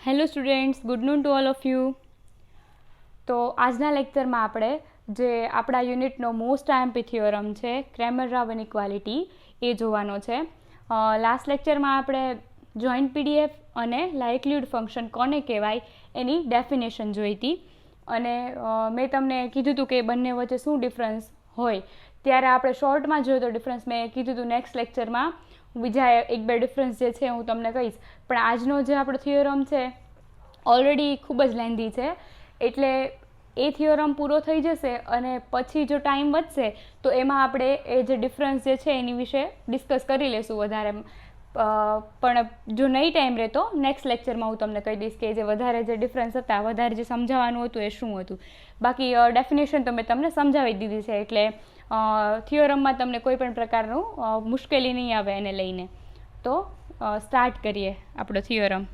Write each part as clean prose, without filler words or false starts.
Hello students, good noon to all of you. તો આજના લેક્ચરમાં આપણે જે આપણા યુનિટનો મોસ્ટ આઈએમપી થિયોરમ છે ક્રેમર-રાવ ઇનઇક્વાલિટી એ જોવાનો છે. લાસ્ટ લેક્ચરમાં આપણે જોઈન્ટ પીડીએફ અને લાઇકલીહુડ ફંક્શન કોને કહેવાય એની ડેફિનેશન જોઈ હતી અને મેં તમને કીધું હતું કે બંને વચ્ચે શું ડિફરન્સ હોય. ત્યારે આપણે શોર્ટમાં જોયો તો ડિફરન્સ મેં કીધું હતું નેક્સ્ટ લેક્ચરમાં બીજા એક બે ડિફરન્સ જે છે હું તમને કહીશ. પણ આજનો જે આપણો થિયોરમ છે ઓલરેડી ખૂબ જ લેન્ધી છે, એટલે એ થિયોરમ પૂરો થઈ જશે અને પછી જો ટાઈમ વધશે તો એમાં આપણે એ જે ડિફરન્સ જે છે એની વિશે ડિસ્કસ કરી લેશું વધારે. પણ જો નહીં ટાઈમ રહે તો નેક્સ્ટ લેક્ચરમાં હું તમને કહી દઈશ કે જે વધારે જે ડિફરન્સ હતા, વધારે જે સમજાવવાનું હતું એ શું હતું. બાકી ડેફિનેશન તો મેં તમને સમજાવી દીધી છે, એટલે થિયોરમમાં તમને કોઈ પણ પ્રકારનું મુશ્કેલી નહીં આવે એને લઈને. તો સ્ટાર્ટ કરીએ આપણો થિયોરમ.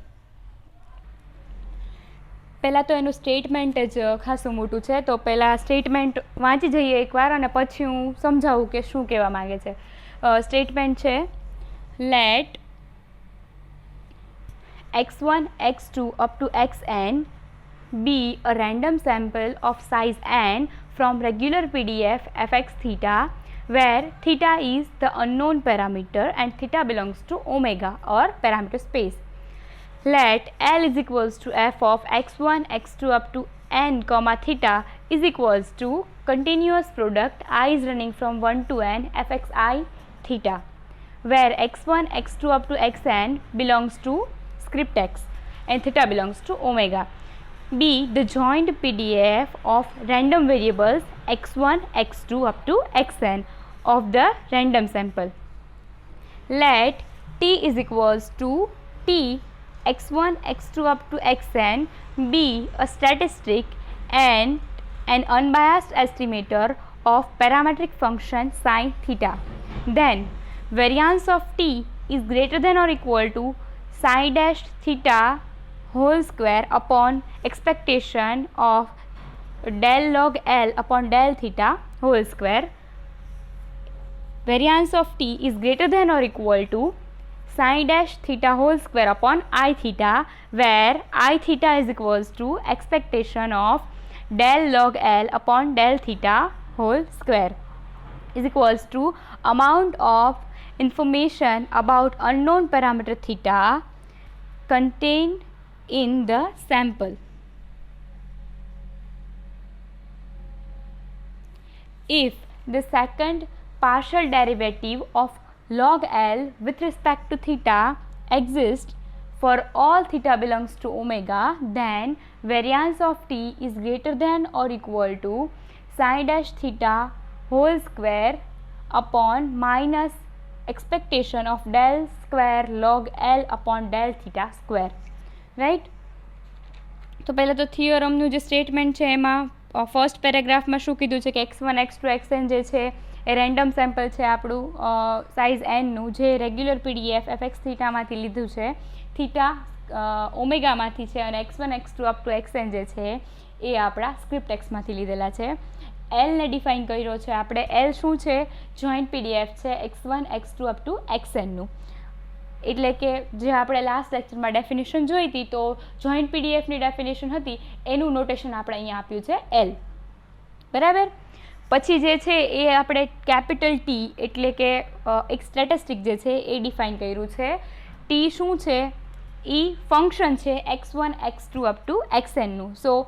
પહેલાં તો એનું સ્ટેટમેન્ટ જ ખાસું મોટું છે, તો પહેલાં સ્ટેટમેન્ટ વાંચી જઈએ એકવાર અને પછી હું સમજાવું કે શું કહેવા માગે છે. સ્ટેટમેન્ટ છે late x1 x2 up to xn be a random sample of size n from regular PDF fx theta where theta is the unknown parameter and theta belongs to omega or parameter space. Let L is equals to f of x1 x2 up to n comma theta is equals to continuous product I is running from 1 to n fxi theta where x1 x2 up to xn belongs to script x and theta belongs to omega. B. The joint PDF of random variables x1 x2 up to xn of the random sample. Let T is equals to T x1 x2 up to xn be a statistic and an unbiased estimator of parametric function sin theta. Then variance of T is greater than or equal to psi dash theta whole square upon expectation of del log L upon del theta whole square. Variance of T is greater than or equal to psi dash theta whole square upon I theta where I theta is equals to expectation of del log L upon del theta whole square is equals to amount of information about unknown parameter theta contained in the sample. If the second partial derivative of log L with respect to theta exists for all theta belongs to omega, then variance of T is greater than or equal to psi dash theta whole square upon minus expectation of del square log L upon del theta square. Right. તો પહેલાં તો થિયોરમનું જે statement છે એમાં first પેરેગ્રાફમાં શું કીધું છે કે x1 x2 xn જે છે એ રેન્ડમ સેમ્પલ છે આપણું સાઇઝ એનનું, જે રેગ્યુલર પીડીએફ એફએક્સ થીટામાંથી લીધું છે, થીટા ઓમેગામાંથી છે, અને x1 x2 up to xn જે છે એ આપણા સ્ક્રિપ્ટ એક્સમાંથી લીધેલા છે. એલને ડિફાઇન કર્યો છે આપણે. એલ શું છે? જોઈન્ટ પીડીએફ છે x1 x2 અપ ટુ xnનું. એટલે કે જે આપણે લાસ્ટ લેક્ચરમાં ડેફિનેશન જોઈ હતી, તો જોઈન્ટ પીડીએફની ડેફિનેશન હતી એનું નોટેશન આપણે અહીંયા આપ્યું છે એલ. બરાબર. પછી જે છે એ આપણે કેપિટલ ટી એટલે કે એક સ્ટેટિસ્ટિક જે છે એ ડિફાઇન કર્યું છે. ટી શું છે? એ ફંક્શન છે x1 x2 અપ ટુ xnનું. So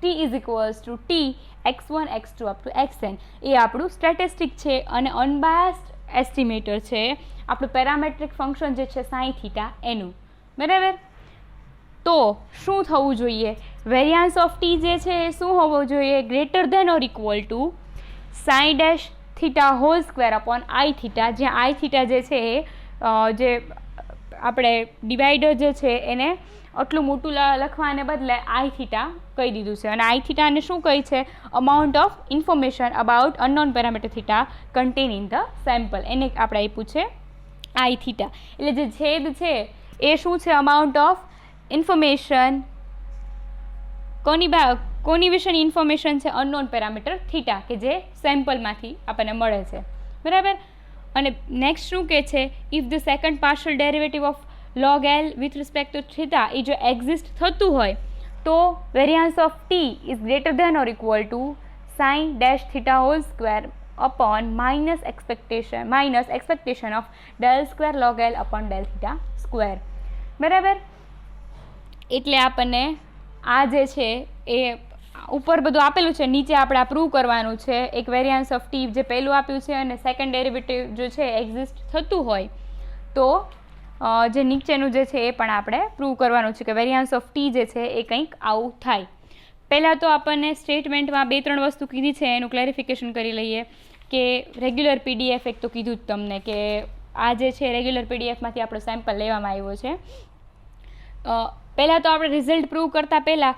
T is equals to T x1 x2 up to xn એ આપણું સ્ટેટિસ્ટિક છે અને અનબાયસ્ડ એસ્ટિમેટર છે આપણું પેરામેટ્રિક ફંક્શન જે છે સાઈ થીટા એનું. બરાબર. તો શું થવું જોઈએ? વેરિયાન્સ ઓફ ટી જે છે એ શું હોવો જોઈએ? Greater than or equal to psi dash theta whole square upon I theta, જ્યાં આઈ થીટા જે છે એ જે આપણે ડિવાઈડર જે છે એને આટલું મોટું લખવાને બદલે આઈ થીટા કહી દીધું છે. અને આઈ થીટાને શું કહી છે? Amount of information about unknown parameter theta contain in the sample, એને આપણે આપ્યું છે આઈ થીટા. એટલે જે છેદ છે એ શું છે? Amount of information. કોની વિશેની ઇન્ફોર્મેશન છે? અનનોન પેરામીટર થીટા, કે જે સેમ્પલમાંથી આપણને મળે છે. બરાબર. અને નેક્સ્ટ શું કહે છે? If the second partial derivative of log L with respect to theta એ જો એક્ઝિસ્ટ થતું હોય તો variance of T is greater than or equal to sign dash theta whole square upon minus expectation of del square log L upon del theta square. બરાબર. એટલે આપણને આ જે છે એ ઉપર બધું આપેલું છે, નીચે આપણે આ પ્રૂવ કરવાનું છે. એક વેરિયન્સ ઓફ ટી જે પહેલું આપ્યું છે અને સેકન્ડ ડેરિવેટિવ જો છે એક્ઝિસ્ટ થતું હોય તો જે નીચેનું જે છે એ પણ આપણે પ્રૂવ કરવાનું છે કે વેરિયન્સ ઓફ ટી જે છે એ કંઈક આવું થાય. પહેલાં તો આપણને સ્ટેટમેન્ટમાં 2-3 વસ્તુ કીધી છે એનું ક્લેરિફિકેશન કરી લઈએ કે રેગ્યુલર પીડીએફ એક તો કીધું જ તમને કે આ જે છે રેગ્યુલર પીડીએફમાંથી આપણો સેમ્પલ લેવામાં આવ્યો છે. પહેલાં તો આપણે રિઝલ્ટ પ્રૂવ કરતાં પહેલાં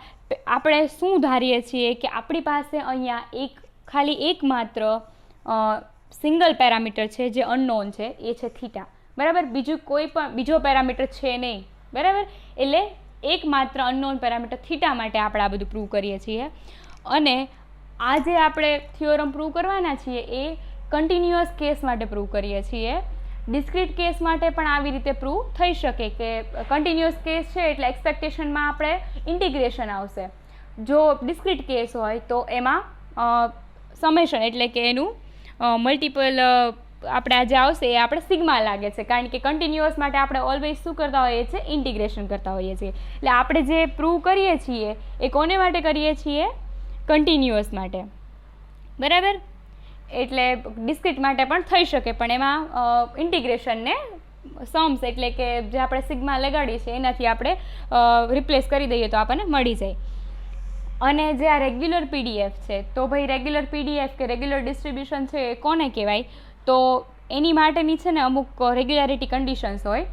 આપણે શું ધારીએ છીએ કે આપણી પાસે અહીંયા ખાલી એકમાત્ર સિંગલ પેરામીટર છે જે અનનોન છે એ છે થીટા. બરાબર. બીજો પેરામીટર છે નહીં. બરાબર. એટલે એકમાત્ર અનનોન પેરામીટર થીટા માટે આપણે આ બધું પ્રૂવ કરીએ છીએ. અને આ જે આપણે થિયોરમ પ્રૂવ કરવાના છીએ એ કન્ટિન્યુઅસ કેસ માટે પ્રૂવ કરીએ છીએ. ડિસ્ક્રીટ કેસ માટે પણ આવી રીતે પ્રૂવ થઈ શકે કે કન્ટિન્યુઅસ કેસ છે એટલે એક્સપેક્ટેશનમાં આપણે ઇન્ટિગ્રેશન આવશે. જો ડિસ્ક્રીટ કેસ હોય તો એમાં સમેશન એટલે કે એનું મલ્ટિપલ આપણે આજે આવશે એ આપણે સિગ્મા લાગે છે, કારણ કે કન્ટિન્યુઅસ માટે આપણે ઓલવેઝ શું કરતા હોઈએ છીએ, ઇન્ટિગ્રેશન કરતા હોઈએ છીએ. એટલે આપણે જે પ્રૂવ કરીએ છીએ એ કોને માટે કરીએ છીએ, કન્ટિન્યુઅસ માટે. બરાબર. એટલે ડિસ્ક્રીટ માટે પણ થઈ શકે પણ એમાં ઇન્ટિગ્રેશનને સમ્સ એટલે કે જે આપણે સિગ્મા લગાડીએ છીએ એનાથી આપણે રિપ્લેસ કરી દઈએ તો આપણને મળી જાય. અને જે આ રેગ્યુલર પીડીએફ છે તો ભાઈ રેગ્યુલર પીડીએફ કે રેગ્યુલર ડિસ્ટ્રીબ્યુશન છે એ કોને કહેવાય, તો એની માટેની છે ને અમુક રેગ્યુલારિટી કન્ડિશન્સ હોય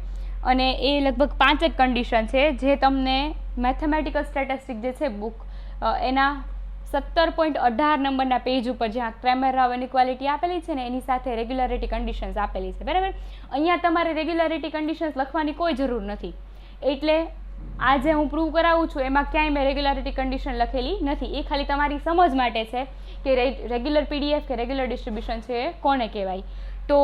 અને એ લગભગ 5 કન્ડિશન છે જે તમને મેથેમેટિકલ સ્ટેટિસ્ટિક જે છે બુક એના 17.18 નંબરના પેજ ઉપર જ્યાં ક્રેમર-રાવ ઇનઇક્વાલિટી આપેલી છે ને એની સાથે રેગ્યુલારિટી કન્ડિશન્સ આપેલી છે. બરાબર. અહીંયા તમારે રેગ્યુલારિટી કન્ડિશન્સ લખવાની કોઈ જરૂર નથી. એટલે આ જે હું પ્રૂવ કરાવું છું એમાં ક્યાંય મેં રેગ્યુલારિટી કન્ડિશન લખેલી નથી. એ ખાલી તમારી સમજ માટે છે કે રેગ્યુલર પીડીએફ કે રેગ્યુલર ડિસ્ટ્રીબ્યુશન છે એ કોને કહેવાય. તો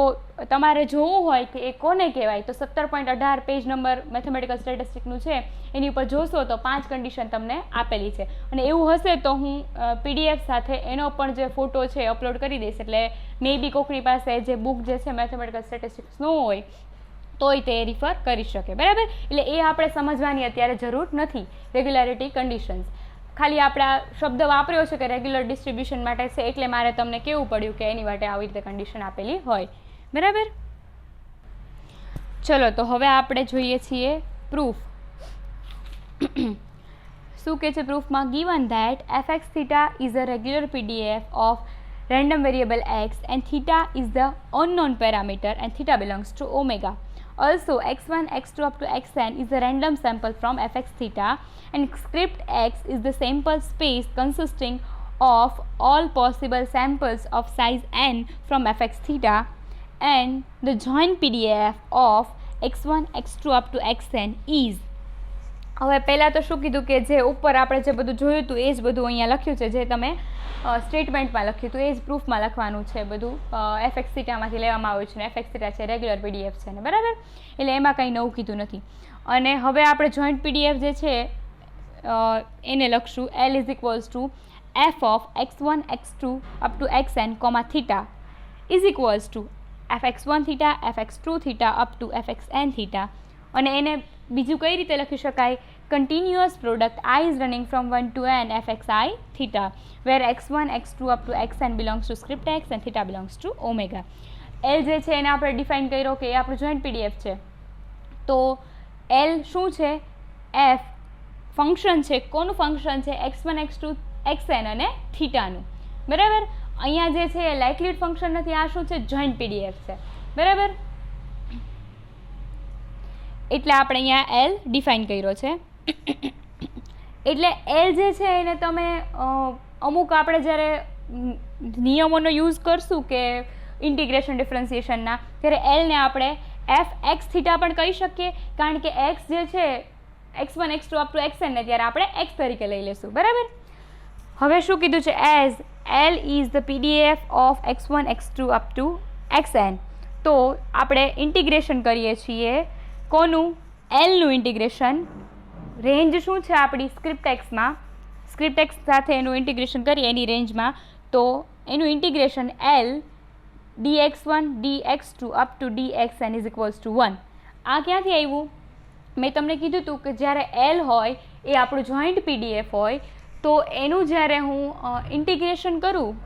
તમારે જોવું હોય કે એ કોને કહેવાય તો 17.18 પેજ નંબર મેથેમેટિકલ સ્ટેટિસ્ટિકનું છે એની ઉપર જોશો તો 5 કન્ડિશન તમને આપેલી છે. અને એવું હશે તો હું પીડીએફ સાથે એનો પણ જે ફોટો છે અપલોડ કરી દઈશ. એટલે મે બી કોકની પાસે જે બુક જે છે મેથેમેટિકલ સ્ટેટિસ્ટિક્સ ન હોય તોય તે રિફર કરી શકે. બરાબર. એટલે એ આપણે સમજવાની અત્યારે જરૂર નથી રેગ્યુલારિટી કન્ડિશન્સ. ખાલી આપણે આ શબ્દ વાપર્યો છે કે રેગ્યુલર ડિસ્ટ્રીબ્યુશન માટે છે એટલે મારે તમને કહેવું પડ્યું કે એની માટે આવી રીતે કન્ડિશન આપેલી હોય. બરાબર. ચલો તો હવે આપણે જોઈએ છીએ પ્રૂફ. શું કહે છે પ્રૂફમાં? Given that fx theta is a regular PDF of random variable x and theta is the unknown parameter and theta belongs to omega. Also, x1, x2 up to xn is a random sample from fx theta and script x is the sample space consisting of all possible samples of size n from fx theta and the joint PDF of x1, x2 up to xn is. હવે પહેલાં તો શું કીધું કે જે ઉપર આપણે જે બધું જોયું હતું એ જ બધું અહીંયા લખ્યું છે, જે તમે સ્ટેટમેન્ટમાં લખ્યું હતું એ જ પ્રૂફમાં લખવાનું છે. બધું એફએક્સ થીટામાંથી લેવામાં આવ્યું છે ને એફએક્સ થીટા છે રેગ્યુલર પીડીએફ છે ને. બરાબર. એટલે એમાં કંઈ નવું કીધું નથી. અને હવે આપણે જોઈન્ટ પીડીએફ જે છે એને લખશું L is equals to f of x1, x2 up to xn comma theta is equals two fx1 theta fx2 theta up to fxn theta. અને એને બીજું કઈ રીતે લખી શકાય? Continuous product I is running from 1 to n fxi theta where x1, x2 up to xn belongs to script x and theta belongs to omega. L જે છે એને આપણે ડિફાઇન કર્યો કે એ આપણું જોઈન્ટ પીડીએફ છે. તો L શું છે? f ફંક્શન છે. કોનું ફંક્શન છે? x1, x2, xn અને થીટાનું. બરાબર. અહીંયા જે છે એ લાઇકલીહુડ ફંક્શન નથી. આ શું છે? જોઈન્ટ પીડીએફ છે. બરાબર. એટલે આપણે અહીંયા L ડિફાઇન કર્યો છે. એટલે L જે છે એને તમે અમુક આપણે જ્યારે નિયમોનો યુઝ કરશું કે ઇન્ટિગ્રેશન ડિફરન્સિએશનના ત્યારે Lને આપણે એફ એક્સ થીટા પણ કહી શકીએ, કારણ કે એક્સ જે છે x1, x2 up to xn ને ત્યારે આપણે x તરીકે લઈ લેશું. બરાબર. હવે શું કીધું છે? As L is the PDF of x1, x2 up to xn. તો આપણે ઇન્ટિગ્રેશન કરીએ છીએ કોનું? એલનું ઇન્ટિગ્રેશન, રેન્જ શું છે આપણી સ્ક્રિપ્ટેક્સમાં, સ્ક્રિપ્ટેક્સ સાથે એનું ઇન્ટિગ્રેશન કરીએ એની રેન્જમાં, તો એનું integration L dx1 dx2 up to dxn is equals to 1. આ ક્યાંથી આવ્યું? મેં તમને કીધું હતું કે જ્યારે એલ હોય એ આપણું જોઈન્ટ પીડીએફ હોય તો એનું જ્યારે હું ઇન્ટિગ્રેશન કરું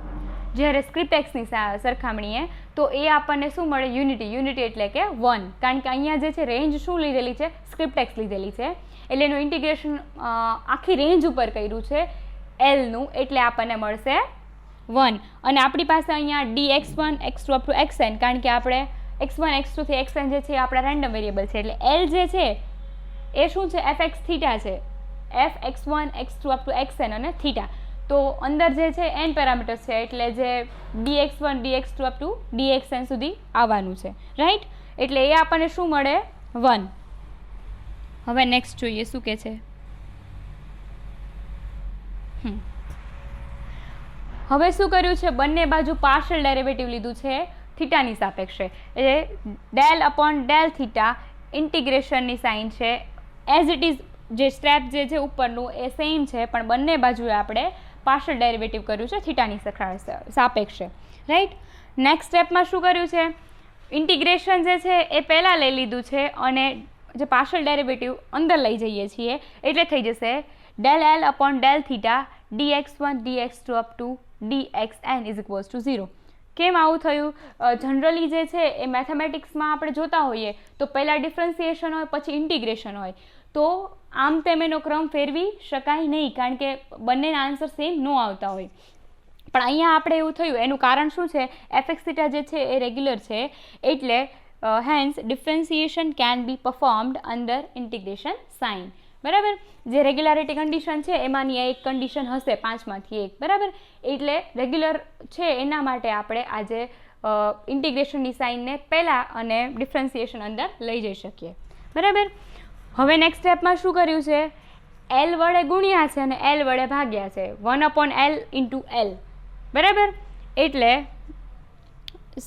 જ્યારે સ્ક્રિપ્ટેક્સની સરખામણીએ તો એ આપણને શું મળે? યુનિટી. યુનિટી એટલે કે 1, કારણ કે અહીંયા જે છે રેન્જ શું લીધેલી છે? સ્ક્રિપ્ટેક્સ લીધેલી છે, એટલે એનું ઇન્ટિગ્રેશન આખી રેન્જ ઉપર કર્યું છે એલનું, એટલે આપણને મળશે 1. અને આપણી પાસે અહીંયા dx1 x2 up to xn, કારણ કે આપણે x1 x2 થી xn જે છે એ આપણા રેન્ડમ વેરિયેબલ છે, એટલે એલ જે છે એ શું છે? fx થીટા છે, fx1 x2 up to xn અને થીટા. તો અંદર જે છે n પેરામીટર્સ છે, એટલે જે dx1 dx2 up to dxn સુધી આવવાનું છે, રાઈટ? એટલે એ આપણને શું મળે? 1. હવે નેક્સ્ટ જોઈએ શું કે છે. હવે શું કર્યું છે? બંને બાજુ પાર્શિયલ ડેરિવેટિવ લીધું છે થીટાની સાપેક્ષે, એટલે ડેલ અપોન ડેલ થીટા ઇન્ટિગ્રેશનની સાઇન છે એઝ ઇટ ઇઝ. જે સ્ટેપ જે છે ઉપરનું એ સેમ છે, પણ બંને બાજુએ આપણે પાર્શિયલ ડેરિવેટિવ કર્યું છે થીટાની સાપેક્ષે, રાઈટ? નેક્સ્ટ સ્ટેપમાં શું કર્યું છે? ઇન્ટિગ્રેશન જે છે એ પહેલાં લઈ લીધું છે અને જે પાર્શિયલ ડેરિવેટિવ અંદર લઈ જઈએ છીએ, એટલે થઈ જશે del L upon del theta dx1 dx2 up to dxn is equals to 0. કેમ આવું થયું? જનરલી જે છે એ મેથેમેટિક્સમાં આપણે જોતા હોઈએ તો પહેલાં ડિફરન્સિએશન હોય પછી ઇન્ટિગ્રેશન હોય, તો આમ તેમ એનો ક્રમ ફેરવી શકાય નહીં, કારણ કે બંનેના આન્સર સેમ ન આવતા હોય. પણ અહીંયા આપણે એવું થયું, એનું કારણ શું છે? એફએક્સ થીટા જે છે એ રેગ્યુલર છે, એટલે hence differentiation can be performed under integration sign, બરાબર? જે રેગ્યુલારિટી કન્ડિશન છે એમાંની એક કન્ડિશન હશે 5માંથી 1, બરાબર? એટલે રેગ્યુલર છે એના માટે આપણે આજે ઇન્ટિગ્રેશનની સાઇનને પહેલાં અને ડિફરન્સિએશન અંદર લઈ જઈ શકીએ, બરાબર? હવે નેક્સ્ટ સ્ટેપમાં શું કર્યું છે? એલ વડે ગુણ્યા છે અને એલ વડે ભાગ્યા છે, 1 અપોન એલ ઇન્ટુ એલ, બરાબર? એટલે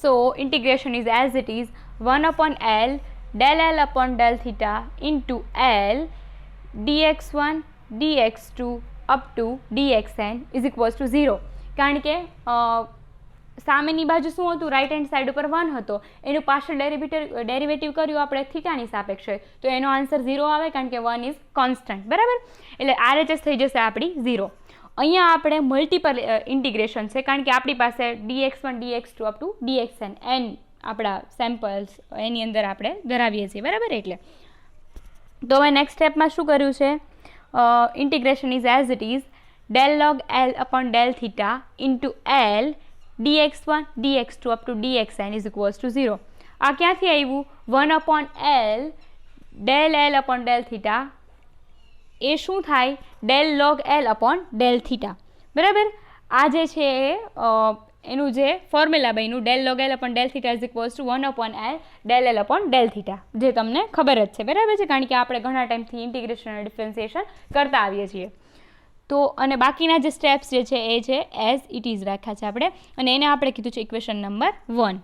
so integration is as it is 1 upon L del L upon del theta into L dx1 dx2 up to dxn is equals to 0. કારણ કે સામેની બાજુ શું હતું? રાઇટ હેન્ડ સાઈડ ઉપર 1 હતો, એનું પાર્શિયલ ડેરિવેટિવ કર્યું આપણે થીટાની સાપેક્ષે, તો એનો આન્સર 0 આવે, કારણ કે 1 ઇઝ કોન્સ્ટન્ટ, બરાબર? એટલે RHS થઈ જશે આપણી 0. અહીંયા આપણે મલ્ટિપલ ઇન્ટિગ્રેશન છે, કારણ કે આપણી પાસે dx1 dx2 up to dxn n આપણા સેમ્પલ્સ એની અંદર આપણે ધરાવીએ છીએ, બરાબર? એટલે તો હવે નેક્સ્ટ સ્ટેપમાં શું કર્યું છે? Integration is as it is del log L upon del theta into L dx1 dx2 up to dxn is equals to 0. આ ક્યાંથી આવ્યું? 1 upon L del L upon del theta એ શું થાય? Del log L upon del theta, બરાબર? આ જે છે એનું જે ફોર્મ્યુલા બન્યું del log L upon del theta is equals to 1 upon L del L upon del theta, જે તમને ખબર જ છે, બરાબર છે? કારણ કે આપણે ઘણા ટાઈમથી ઇન્ટિગ્રેશન અને ડિફરન્સિએશન કરતા આવીએ છીએ. તો અને બાકીના જે સ્ટેપ્સ જે છે એ છે એઝ ઇટ ઇઝ રાખ્યા છે આપણે, અને એને આપણે કીધું છે ઇક્વેશન નંબર 1.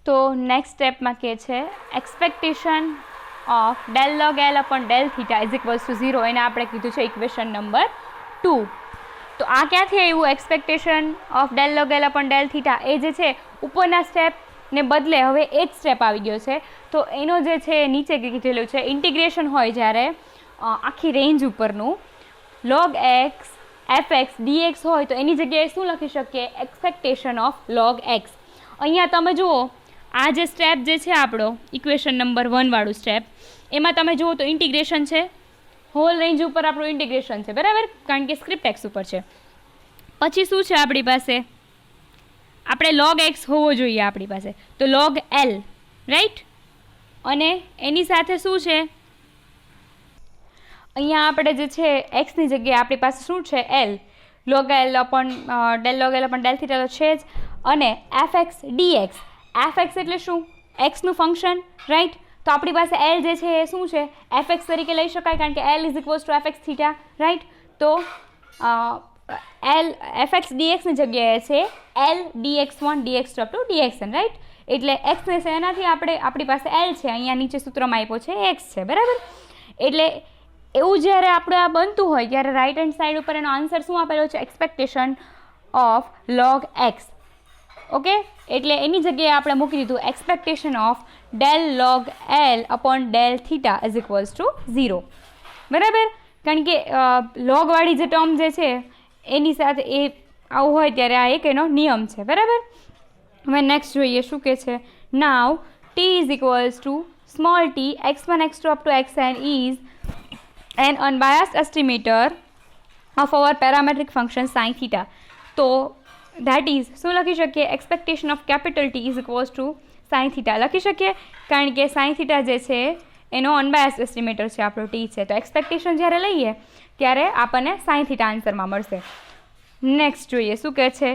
તો નેક્સ્ટ સ્ટેપમાં કે છે expectation of del log L upon del theta is equals to 0, એને આપણે કીધું છે ઇક્વેશન નંબર 2. તો આ ક્યાંથી આવ્યું? Expectation of del log L upon del theta એ જે છે ઉપરના સ્ટેપને બદલે હવે એ જ સ્ટેપ આવી ગયો છે, તો એનો જે છે નીચે કીધેલું છે ઇન્ટિગ્રેશન હોય જ્યારે આખી રેન્જ ઉપરનું log x fx dx હોય તો એની જગ્યાએ શું લખી શકીએ? Expectation of log x. અહીંયા તમે જુઓ આ જે સ્ટેપ જે છે આપણો ઇક્વેશન નંબર 1 વાળું સ્ટેપ, એમાં તમે જુઓ તો ઇન્ટિગ્રેશન છે, હોલ રેન્જ ઉપર આપણું ઇન્ટિગ્રેશન છે, બરાબર? કારણ કે સ્ક્રિપ્ટ એક્સ ઉપર છે. પછી શું છે આપણી પાસે? આપણે log x હોવો જોઈએ આપણી પાસે, તો log l, રાઈટ? અને એની સાથે શું છે? અહીંયા આપણે જે છે એક્સની જગ્યાએ આપણી પાસે શું છે? L. log l upon log l upon del theta તો છે જ, અને fx dx. fx એટલે શું? એક્સનું ફંક્શન, રાઈટ? તો આપણી પાસે એલ જે છે એ શું છે? fx તરીકે લઈ શકાય, કારણ કે l is equals two fx theta, right? તો એલ fx dxની જગ્યાએ છે L dx1 dx2 up to dxn, right? એટલે એક્સને છે એનાથી આપણી પાસે એલ છે, અહીંયા નીચે સૂત્રમાં આપ્યો છે એક્સ છે, બરાબર. એટલે એવું જ્યારે આપણે આ બનતું હોય ત્યારે રાઇટ હેન્ડ સાઈડ ઉપર એનો આન્સર શું આપેલો છે? Expectation of log x. Okay, એટલે એની જગ્યાએ આપણે મૂકી દીધું expectation of del log l upon del theta is equals to 0, બરાબર. કારણ કે લોગવાળી જે ટર્મ જે છે એની સાથે એ આવું હોય ત્યારે આ એક એનો નિયમ છે, બરાબર. હવે નેક્સ્ટ જોઈએ શું કહે છે. નાવ t is equals two small t x1 x2 up to xn is an unbiased estimator of our parametric function sin theta. તો ધેટ ઇઝ શું લખી શકીએ? Expectation of capital T is equals to sine theta લખી શકીએ, કારણ કે sine theta જે છે એનો અનબાયસ્ડ એસ્ટિમેટર છે આપણો ટી છે. તો એક્સપેક્ટેશન જ્યારે લઈએ ત્યારે આપણને સાઇન થીટા આન્સરમાં મળશે. નેક્સ્ટ જોઈએ શું કહે છે.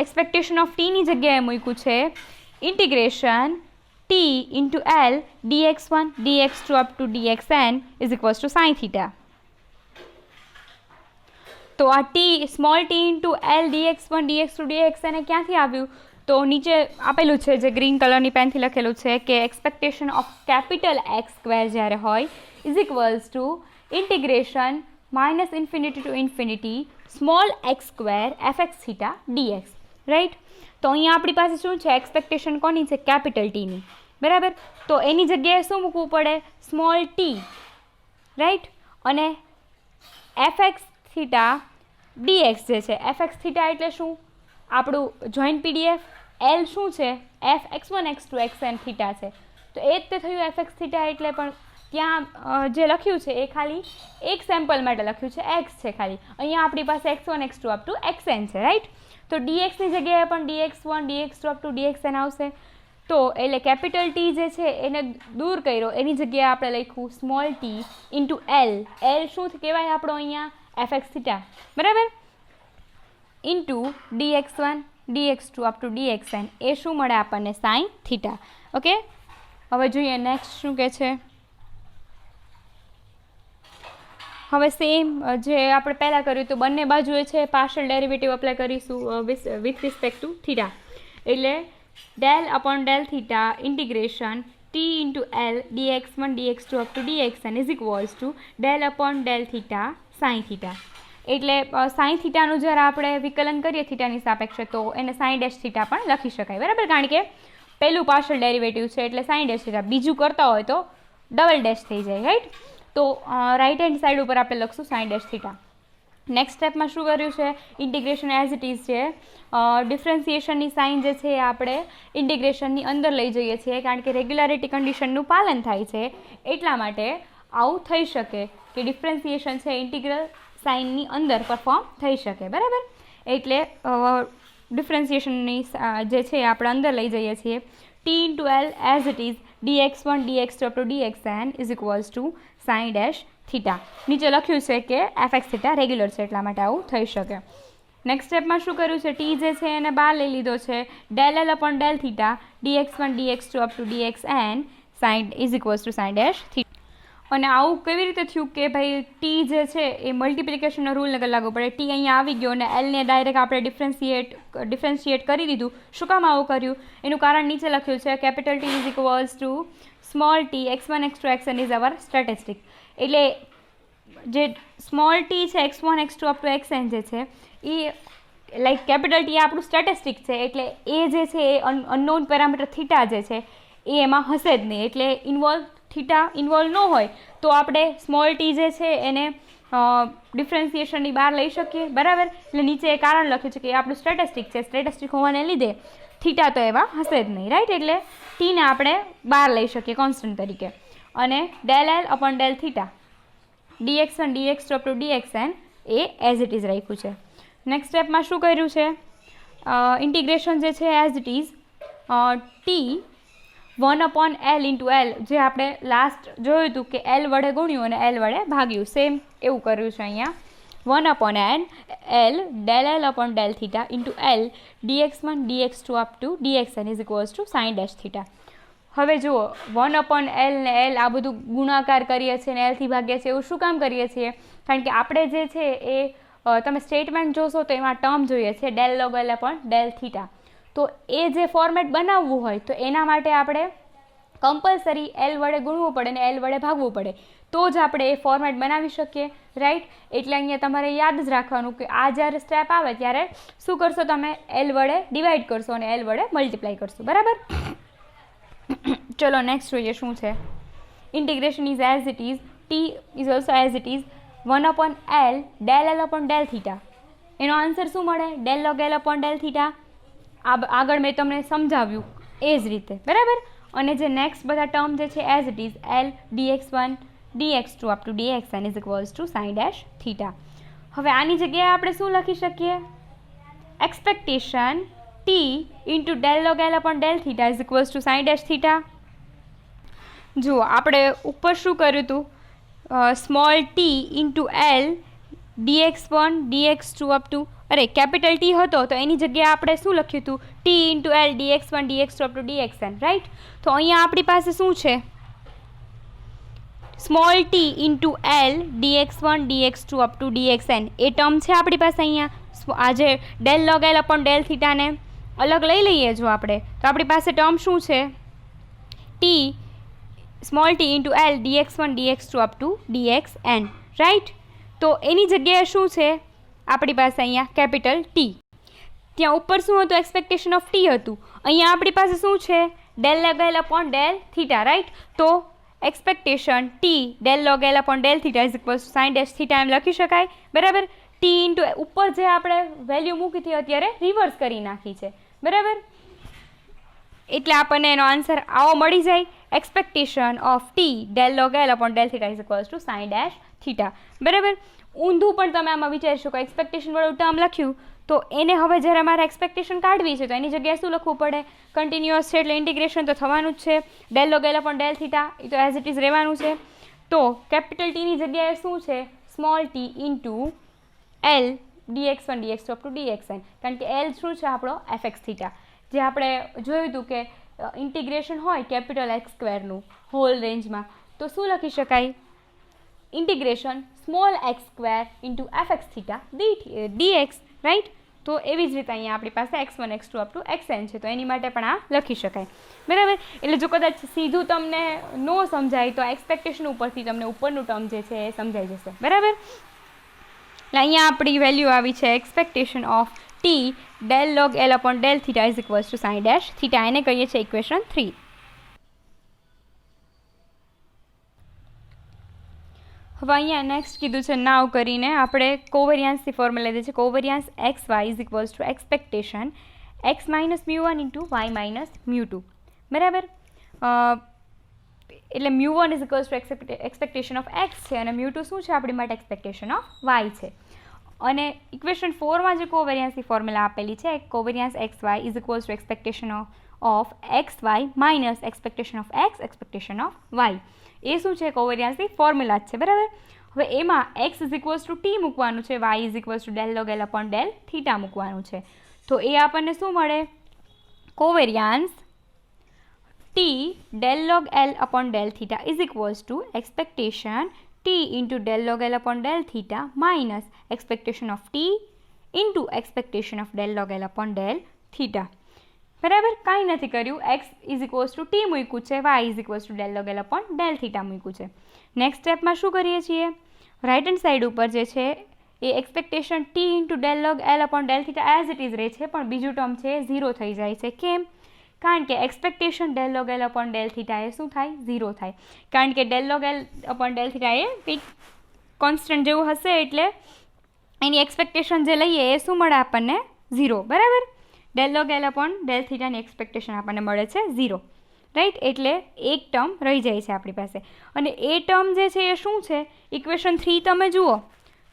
એક્સપેક્ટેશન ઓફ ટીની જગ્યાએ મૂક્યું છે integration T into L dx1 dx2 up to dxn is equals to sine theta. તો આ T small T into L dx1 dx2 dxn એ ક્યાંથી આવ્યું? તો નીચે આપેલું છે જે ગ્રીન કલરની પેનથી લખેલું છે કે expectation of capital X square જ્યારે હોય is equals to integration minus infinity to infinity small X square FX theta DX, right. તો અહીંયા આપણી પાસે શું છે? એક્સપેક્ટેશન કોની છે? કેપિટલ ટીની, બરાબર. તો એની જગ્યાએ શું મૂકવું પડે? Small T, right. અને એફએક્સ થીટા ડીએક્સ જે છે, એફએક્સ થીટા એટલે શું? આપણું જોઈન્ટ પીડીએફ. એલ શું છે? F x1 x2 xn theta છે. તો એ જ તે થયું એફએક્સ થીટા એટલે. પણ ત્યાં જે લખ્યું છે એ ખાલી એક સેમ્પલ માટે લખ્યું છે, એક્સ છે ખાલી. અહીંયા આપણી પાસે x1 x2 up to xn છે, રાઈટ. તો ડીએક્સની જગ્યાએ પણ dx1 dx2 up to dxn આવશે. તો એટલે કેપિટલ ટી જે છે એને દૂર કર્યો, એની જગ્યાએ આપણે લખ્યું small T into L. L શું કહેવાય આપણો અહીંયા? એફએક્સ થીટા, બરાબર. Into dx1 dx2 up to dxn એ શું મળે આપણને? Sine theta. ઓકે, હવે જોઈએ નેક્સ્ટ શું કહે છે. હવે સેમ જે આપણે પહેલાં કર્યું તો બંને બાજુએ છે પાર્શિયલ ડેરિવેટિવ અપ્લાય કરીશું વિથ રિસ્પેક્ટ ટુ થીટા. એટલે del upon del theta integration T into L dx1 dx2 up to dxn is equals to del upon del theta sine theta. એટલે સાઇન થીટાનું જ્યારે આપણે વિકલન કરીએ થીટાની સાપેક્ષે તો એને સાઇન ડેશ થીટા પણ લખી શકાય, બરાબર. કારણ કે પહેલું પાર્શિયલ ડેરિવેટિવ છે એટલે સાઇન ડેશ થીટા, બીજું કરતા હોય તો ડબલ ડેશ થઈ જાય, રાઈટ. તો રાઇટ હેન્ડ સાઈડ ઉપર આપણે લખશું સાઇન ડેશ થીટા. નેક્સ્ટ સ્ટેપમાં શું કર્યું છે? ઇન્ટિગ્રેશન એઝ ઇટ ઇઝ છે. ડિફરન્સિએશનની સાઇન જે છે એ આપણે ઇન્ટિગ્રેશનની અંદર લઈ જઈએ છીએ, કારણ કે રેગ્યુલારિટી કન્ડિશનનું પાલન થાય છે. એટલા માટે આવું થઈ શકે કે ડિફરન્સિએશન છે ઇન્ટિગ્રલ સાઇનની અંદર પરફોર્મ થઈ શકે, બરાબર. એટલે ડિફરન્સિએશનની જે છે આપણે અંદર લઈ જઈએ છીએ. T into L as it is dx1 dx2 up to dxn is equals to sign dash theta. નીચે લખ્યું છે કે એફએક્સ થીટા રેગ્યુલર છે એટલા માટે આવું થઈ શકે. નેક્સ્ટ સ્ટેપમાં શું કર્યું છે? ટી જે છે એને બહાર લઈ લીધો છે. Del L upon del theta dx1 dx2 up to dxn sign is equals to sign dash theta. અને આવું કેવી રીતે થયું કે ભાઈ ટી જે છે એ મલ્ટિપ્લિકેશનનો રૂલ નકર લાગવો પડે. ટી અહીંયા આવી ગયો અને એલને ડાયરેક્ટ આપણે ડિફરન્શિએટ કરી દીધું. શું કામ આવું કર્યું? એનું કારણ નીચે લખ્યું છે. Capital T is equals two small T x1 x2 xn is our statistic. એટલે જે સ્મોલ ટી છે x1 x2 up to xn જે છે એ લાઈક કેપિટલ ટી આપણું સ્ટેટિસ્ટિક છે. એટલે એ જે છે એ અનનોન પેરામીટર થીટા જે છે એ એમાં હશે જ નહીં. એટલે થીટા ઇન્વોલ્વ ન હોય તો આપણે સ્મોલ ટી જે છે એને ડિફરન્સિએશનની બહાર લઈ શકીએ, બરાબર. એટલે નીચે એ કારણ લખ્યું છે કે એ આપણું સ્ટેટિસ્ટિક છે. સ્ટેટિસ્ટિક હોવાને લીધે થીટા તો એવા હશે જ નહીં, રાઈટ. એટલે ટીને આપણે બહાર લઈ શકીએ કોન્સ્ટન્ટ તરીકે. અને del L upon del theta dx1 dx2 up to dxn A as it is રાખ્યું છે. નેક્સ્ટ સ્ટેપમાં શું કર્યું છે? ઇન્ટિગ્રેશન જે છે as it is T 1 upon L into L, જે આપણે લાસ્ટ જોયું હતું કે એલ વડે ગુણ્યું અને એલ વડે ભાગ્યું, સેમ એવું કર્યું છે અહીંયા. 1 upon n L del L upon del theta into L dx1 dx2 up to dxn is equals to sin dash theta. હવે જુઓ 1 upon L ને L આ બધું ગુણાકાર કરીએ છીએ ને L થી ભાગીએ છીએ. એવું શું કામ કરીએ છીએ? કારણ કે આપણે જે છે એ તમે સ્ટેટમેન્ટ જોશો તો એમાં ટર્મ જોઈએ છે del log L upon del theta. તો એ જે ફોર્મેટ બનાવવું હોય તો એના માટે આપણે કમ્પલસરી એલ વડે ગુણવું પડે ને એલ વડે ભાગવું પડે, તો જ આપણે એ ફોર્મેટ બનાવી શકીએ, રાઈટ. એટલે અહીંયા તમારે યાદ જ રાખવાનું કે આ જ્યારે સ્ટેપ આવે ત્યારે શું કરશો, તમે એલ વડે ડિવાઈડ કરશો અને એલ વડે મલ્ટીપ્લાય કરશો, બરાબર. ચલો નેક્સ્ટ જોઈએ શું છે. Integration is as it is, T is also as it is 1/L del L upon del theta. એનો આન્સર શું મળે, del log L upon del theta. આગળ મેં તમને સમજાવ્યું એ જ રીતે, બરાબર. અને જે નેક્સ્ટ બધા ટર્મ જે છે as it is L dx1 dx2 up to dxn is equals to sign dash theta. હવે આની જગ્યાએ આપણે શું લખી શકીએ, expectation T into del log L upon del theta is equals to sign dash theta. જુઓ આપણે ઉપર શું કર્યું હતું, small T into L dx1 dx2 up to, અરે કેપિટલ ટી હતો તો એની જગ્યાએ આપણે શું લખ્યું હતું, T into L dx1 dx2 up to dxn, right. તો અહીંયા આપણી પાસે શું છે, small T into L dx1 dx2 up to dxn એ ટર્મ છે આપણી પાસે. અહીંયા આજે del log L upon del થીટાને અલગ લઈ લઈએ જો આપણે, તો આપણી પાસે ટર્મ શું છે, T small T into L dx1 dx2 up to dxn, right. તો એની જગ્યાએ શું છે આપણી પાસે અહીંયા કેપિટલ ટી. ત્યાં ઉપર શું હતું, એક્સપેક્ટેશન ઓફ ટી હતું. અહીંયા આપણી પાસે શું છે, del log L upon del theta, right. તો expectation T del log L upon del theta is equals to sign dash theta એમ લખી શકાય, બરાબર. ટી ઇન્ટુ ઉપર જે આપણે વેલ્યુ મૂકી હતી અત્યારે રિવર્સ કરી નાખી છે, બરાબર. એટલે આપણને એનો આન્સર આવો મળી જાય, expectation of T del log L upon del theta is equals to sign dash theta, બરાબર. ઊંધું પણ તમે આમાં વિચારી શકો, એક્સપેક્ટેશન વાળું ટર્મ લખ્યું તો એને હવે જ્યારે મારે એક્સપેક્ટેશન કાઢવી છે તો એની જગ્યાએ શું લખવું પડે, કન્ટિન્યુઅસ છે એટલે ઇન્ટિગ્રેશન તો થવાનું જ છે, del log L upon del theta એ તો એઝ ઇટ ઇઝ રહેવાનું છે. તો કેપિટલ ટીની જગ્યાએ શું છે, small T into L dx1 dx2 up to dxn, કારણ કે એલ શું છે આપણો fx થીટા. જે આપણે જોયું હતું કે ઇન્ટિગ્રેશન હોય કેપિટલ એક્સ સ્ક્વેરનું હોલ રેન્જમાં તો શું લખી શકાય, integration small X square into fx theta dx, right. તો એવી જ રીતે અહીંયા આપણી પાસે x1 x2 up to xn છે તો એની માટે પણ આ લખી શકાય, બરાબર. એટલે જો કદાચ સીધું તમને ન સમજાય તો એક્સપેક્ટેશન ઉપરથી તમને ઉપરનું ટર્મ જે છે એ સમજાઈ જશે, બરાબર. એટલે અહીંયા આપણી વેલ્યુ આવી છે expectation of T del log L upon del theta is equals to sign dash theta, એને કહીએ છીએ ઇક્વેશન 3. હવે અહીંયા નેક્સ્ટ કીધું છે નાવ કરીને આપણે કોવેરિયાન્સથી ફોર્મ્યુલા લીધી છે, covariance X Y is equals to expectation X minus મ્યુ1 ઇન્ટુ વાય માઇનસ મ્યુ2, બરાબર. એટલે મ્યુ1 is equals to expectation of X છે અને મ્યુ2 શું છે આપણી માટે એક્સપેક્ટેશન ઓફ વાય છે. અને ઇક્વેશન 4માં જે કોવેરિયાન્સની ફોર્મ્યુલા આપેલી છે, covariance X Y is equals to expectation of X Y minus expectation of X expectation of Y, એ શું છે કોવેરિયાન્સની ફોર્મ્યુલા જ છે, બરાબર. હવે એમાં X is equals to T મૂકવાનું છે, Y is equals to del log L upon del theta મૂકવાનું છે. તો એ આપણને શું મળે, covariance T del log L upon del theta is equals to expectation T into del log L upon del theta minus expectation of T into expectation of del log L upon del theta, બરાબર. કાંઈ નથી કર્યું, X is equals to T મૂક્યું છે, Y is equals to del log L upon del theta મૂક્યું છે. Next સ્ટેપમાં શું કરીએ છીએ, રાઇટ હેન્ડ સાઇડ ઉપર જે છે એ expectation T into del log L upon del theta as it is રહે છે, પણ બીજું ટર્મ છે એ 0 થઈ જાય છે. કેમ, કારણ કે expectation del log L upon del theta એ શું થાય, 0 થાય, કારણ કે del log L upon del theta એ કંઈક કોન્સ્ટન્ટ જેવું હશે એટલે એની એક્સપેક્ટેશન જે લઈએ એ શું મળે આપણને 0, બરાબર. Del log L upon del થીટાની એક્સપેક્ટેશન આપણને મળે છે 0, રાઈટ. એટલે એક ટર્મ રહી જાય છે આપણી પાસે અને એ ટર્મ જે છે એ શું છે, ઇક્વેશન 3 તમે જુઓ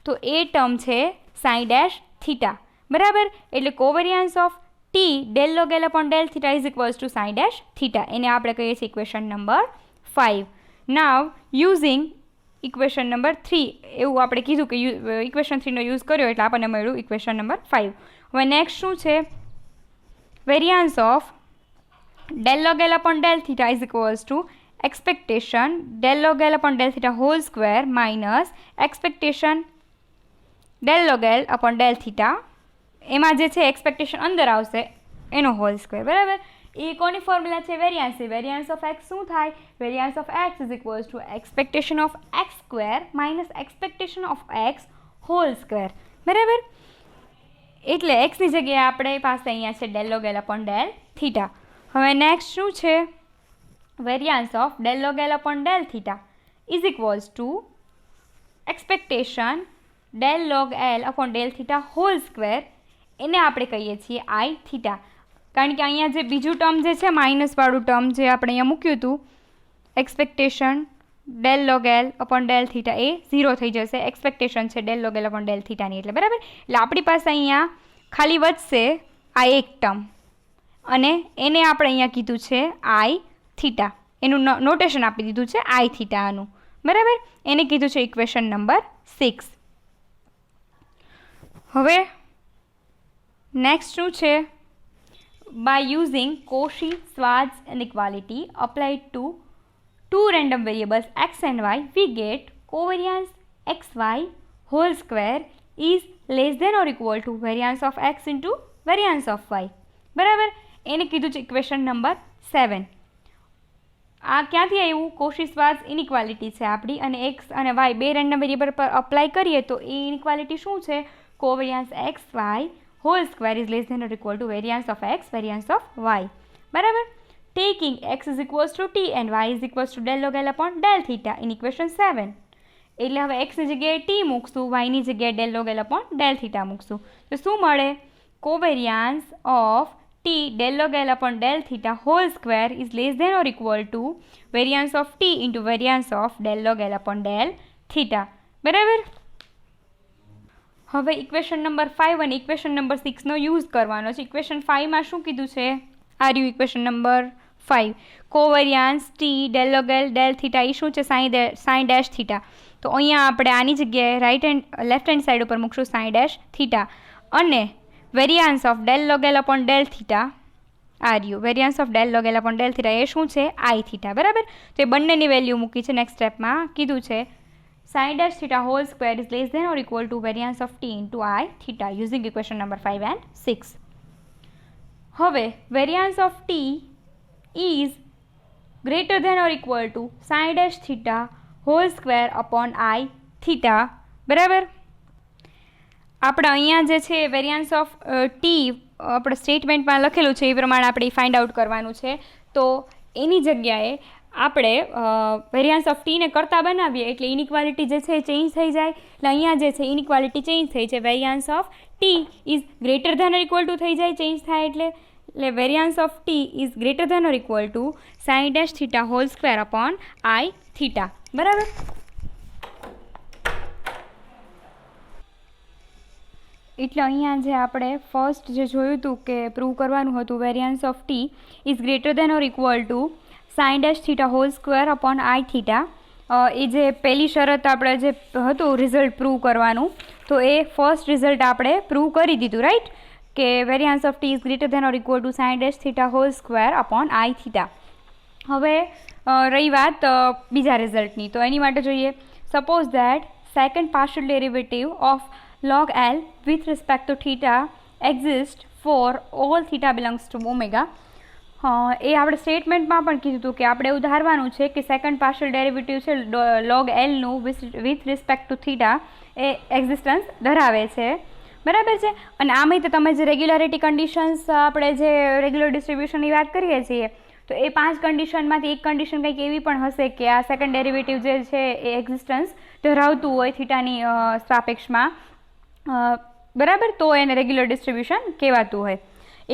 તો એ ટર્મ છે સાઇન ડેશ થીટા, બરાબર. એટલે covariance of T del log L upon del theta is equals to sign dash theta, એને આપણે કહીએ છીએ equation number 5. Now using equation number 3 એવું આપણે કીધું કે ઇક્વેશન 3નો યુઝ કર્યો એટલે આપણને મળ્યું ઇક્વેશન નંબર 5. હવે નેક્સ્ટ શું છે, variance of del log L upon del theta is equals to expectation del log L upon del theta whole square minus expectation del log L upon del theta. એમાં જે છે expectation અંદર આવશે એનો whole square, બરાબર. એ કોની formula છે? વેરિયાન્સની. Variance of x શું થાય? Variance of x is equals to expectation of x square minus expectation of x whole square, બરાબર. એટલે એક્સની જગ્યાએ આપણે પાસે અહીંયા છે del log L upon del theta. હવે નેક્સ્ટ શું છે? Variance of del log L upon del theta is equals to expectation del log L upon del theta whole square, એને આપણે કહીએ છીએ આઈ થીટા. કારણ કે અહીંયા જે બીજું ટર્મ જે છે માઇનસવાળું ટર્મ જે આપણે અહીંયા મૂક્યું હતું expectation del log L upon del theta એ 0 થઈ જશે. એક્સપેક્ટેશન છે del log L upon del થીટાની, એટલે બરાબર. એટલે આપણી પાસે અહીંયા ખાલી વધશે આ એક ટર્મ અને એને આપણે અહીંયા કીધું છે આઈ થીટા. એનું નોટેશન આપી દીધું છે આઈ થીટા આનું, બરાબર. એને કીધું છે ઇક્વેશન નંબર 6. હવે નેક્સ્ટ શું છે? By using Cauchy-Schwarz inequality applied to two random variables x and y, we get covariance xy whole square is less than or equal to variance of x into variance of y, બરાબર. એને કીધું છે equation number 7. આ ક્યાંથી આવ્યું? Cauchy-Schwarz inequality છે આપણી, અને x અને y બે રેન્ડમ વેરિયેબલ પર અપ્લાય કરીએ તો એ ઇનઇક્વાલિટી શું છે? Covariance X Y whole square is less than or equal to variance of x, variance of y, બરાબર. Taking x is equals to t and y is equals to del log L upon del theta in equation 7. એટલે હવે x ની જગ્યાએ t મૂકશું, y ની જગ્યાએ del log L upon del theta મૂકશું. તો શું મળે? Covariance of t del log L upon del theta whole square is less than or equal to variance of t into variance of del log L upon del theta, બરાબર. હવે equation number 5 અને equation number 6નો use કરવાનો છે. Equation 5માં શું કીધું છે? આ રહ્યું equation number 5. Covariance T del log L del theta એ શું છે? Sign dash theta. તો અહીંયા આપણે આની જગ્યાએ લેફ્ટ હેન્ડ સાઈડ ઉપર મૂકશું સાઇન ડેશ થીટા, અને variance of del log L upon del theta આ રહ્યું. Variance of del log L upon del theta એ શું છે? આઈ થીટા, બરાબર. તો એ બંનેની વેલ્યુ મૂકી છે. નેક્સ્ટ સ્ટેપમાં કીધું છે sin dash theta whole square is less than or equal to variance of t into I theta using equation number 5 and 6. હવે variance of t is greater than or equal to sin dash theta whole square upon I theta, બરાબર. આપણે અહીંયા જે છે variance of T આપણે સ્ટેટમેન્ટમાં લખેલું છે એ પ્રમાણે આપણે ફાઇન્ડ આઉટ કરવાનું છે. તો એની જગ્યાએ આપણે વેરિયન્સ ઓફ ટીને કરતા બનાવીએ એટલે ઇનઇક્વાલિટી જે છે એ ચેન્જ થઈ જાય. એટલે અહીંયા જે છે ઇનઇક્વાલિટી ચેન્જ થઈ છે. Variance of T is greater than or equal to થઈ જાય ચેન્જ થાય એટલે variance of T is greater than or equal to sign dash theta whole square upon I theta, બરાબર. એટલે અહીંયા જે આપણે ફર્સ્ટ જે જોયું હતું કે પ્રૂવ કરવાનું હતું variance of T is greater than or equal to sign dash theta whole square upon I theta, એ જે પહેલી શરત આપણે જે હતું રિઝલ્ટ પ્રૂવ કરવાનું, તો એ ફર્સ્ટ રિઝલ્ટ આપણે પ્રૂવ કરી દીધું, રાઈટ, કે variance of T is greater than or equal to sign dash theta whole square upon I theta. હવે રહી વાત બીજા રિઝલ્ટની, તો એની માટે જોઈએ suppose that second partial derivative of log L with respect to theta exist for all theta belongs to omega. એ આપણે સ્ટેટમેન્ટમાં પણ કીધું હતું કે આપણે એવું ધારવાનું છે કે સેકન્ડ પાર્શિયલ ડેરિવેટિવ છે લોગ એલનું વિથ રિસ્પેક્ટ ટુ થીટા એ એક્ઝિસ્ટન્સ ધરાવે છે, બરાબર છે. અને આમાંય તો તમે જે રેગ્યુલારિટી કન્ડિશન્સ આપણે જે રેગ્યુલર ડિસ્ટ્રીબ્યુશનની વાત કરીએ છીએ તો એ 5 કન્ડિશનમાંથી એક કન્ડિશન કંઈક એવી પણ હશે કે આ સેકન્ડ ડેરિવેટિવ જે છે એ એક્ઝિસ્ટન્સ ધરાવતું હોય થીટાની સાપેક્ષમાં, બરાબર, તો એને રેગ્યુલર ડિસ્ટ્રીબ્યુશન કહેવાતું હોય.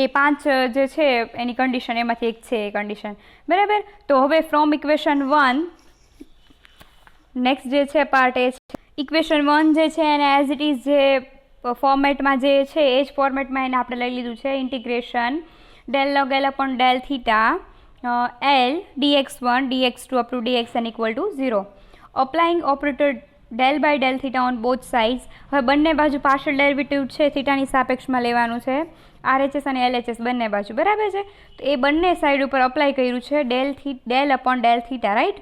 એ 5 જે છે એની કન્ડિશન એમાંથી એક છે એ કન્ડિશન, બરાબર. તો હવે ફ્રોમ ઇક્વેશન 1 નેક્સ્ટ જે છે પાર્ટ એ છે ઇક્વેશન 1 જે છે એને એઝ ઇટ ઇઝ જે ફોર્મેટમાં જે છે એ જ ફોર્મેટમાં એને આપણે લઈ લીધું છે integration del log L upon del theta L dx1 dx2 up to dxn equal to 0 applying operator del by del theta on both sides. હવે બંને બાજુ પાર્શિયલ ડેરિવેટિવ છે થીટાની સાપેક્ષમાં લેવાનું છે, RHS અને LHS બંને બાજુ, બરાબર છે. તો એ બંને સાઈડ ઉપર અપ્લાય કર્યું છે del upon del theta, right.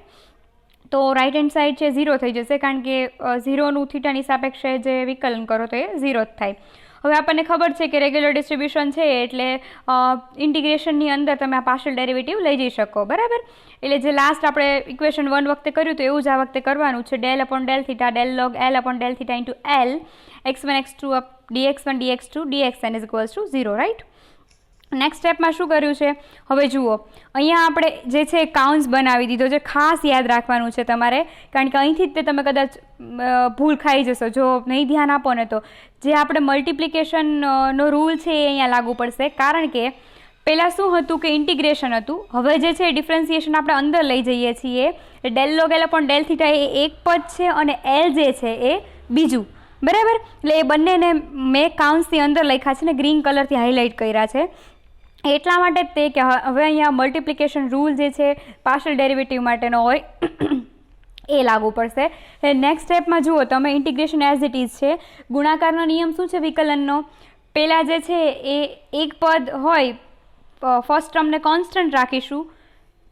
તો રાઇટ હેન્ડ સાઈડ છે 0 થઈ જશે કારણ કે 0નું થીટાની સાપેક્ષે જે વિકલન કરો તો એ 0 જ થાય. હવે આપણને ખબર છે કે રેગ્યુલર ડિસ્ટ્રીબ્યુશન છે એટલે ઇન્ટિગ્રેશનની અંદર તમે આ પાર્શિયલ ડેરિવેટિવ લઈ જઈ શકો, બરાબર. એટલે જે લાસ્ટ આપણે ઇક્વેશન 1 વખતે કર્યું તો એવું જ આ વખતે કરવાનું છે. Del upon del theta del log L upon del theta into L x1 x2 up dx1 dx2 dxn is equals to 0, right. Next સ્ટેપમાં શું કર્યું છે, હવે જુઓ અહીંયા આપણે જે છે કાઉન્સ બનાવી દીધો છે. ખાસ યાદ રાખવાનું છે તમારે, કારણ કે અહીંથી જ તે તમે કદાચ ભૂલ ખાઈ જશો જો નહીં ધ્યાન આપો ને. તો જે આપણે મલ્ટિપ્લિકેશનનો રૂલ છે એ અહીંયા લાગુ પડશે, કારણ કે પહેલાં શું હતું કે ઇન્ટિગ્રેશન હતું. હવે જે છે ડિફરન્સિએશન આપણે અંદર લઈ જઈએ છીએ. Del log L upon del theta એ એક પદ છે અને એલ જે છે એ બીજું, બરાબર. એટલે એ બંનેને મેં કાઉન્સની અંદર લખ્યા છે ને ગ્રીન કલરથી હાઇલાઇટ કર્યા છે. એટલા માટે જ તે કે હવે અહીંયા મલ્ટિપ્લિકેશન રૂલ જે છે પાર્શિયલ ડેરિવેટિવ માટેનો હોય એ લાગુ પડશે. નેક્સ્ટ સ્ટેપમાં જુઓ તમે ઇન્ટિગ્રેશન એઝ ઇટ ઇઝ છે. ગુણાકારનો નિયમ શું છે વિકલનનો, પહેલાં જે છે એ એક પદ હોય ફર્સ્ટ ટર્મને કોન્સ્ટન્ટ રાખીશું,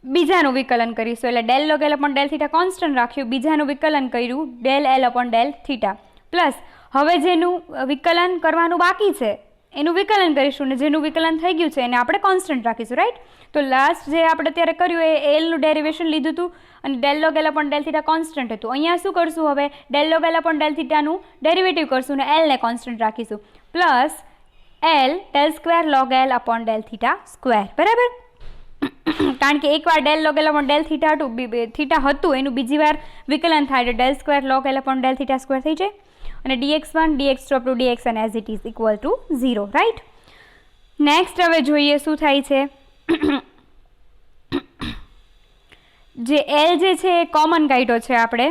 બીજાનું વિકલન કરીશું. એટલે del log L upon del theta constant રાખ્યું, બીજાનું વિકલન કર્યું del L upon del theta. Plus હવે જેનું વિકલન કરવાનું બાકી છે એનું વિકલન કરીશું ને જેનું વિકલન થઈ ગયું છે એને આપણે કોન્સ્ટન્ટ રાખીશું, રાઈટ. તો લાસ્ટ જે આપણે અત્યારે કર્યું એ એલનું ડેરિવેશન લીધું હતું અને del log L upon del theta constant હતું. અહીંયા શું કરશું, હવે ડેલ લોગ એલ અપોન ડેલ થીટાનું ડેરિવેટિવ કરશું ને એલને કોન્સ્ટન્ટ રાખીશું. Plus L del square log L upon del theta square, બરાબર. કારણ કે એકવાર del log L upon del theta હતું એનું બીજી વાર વિકલન થાય એટલે del square log L upon del theta square થઈ જાય અને dx1 dx2 up to dxn as it is equal to 0, right. Next હવે જોઈએ શું થાય છે. જે એલ જે છે એ કોમન કાઢ્યો છે આપણે,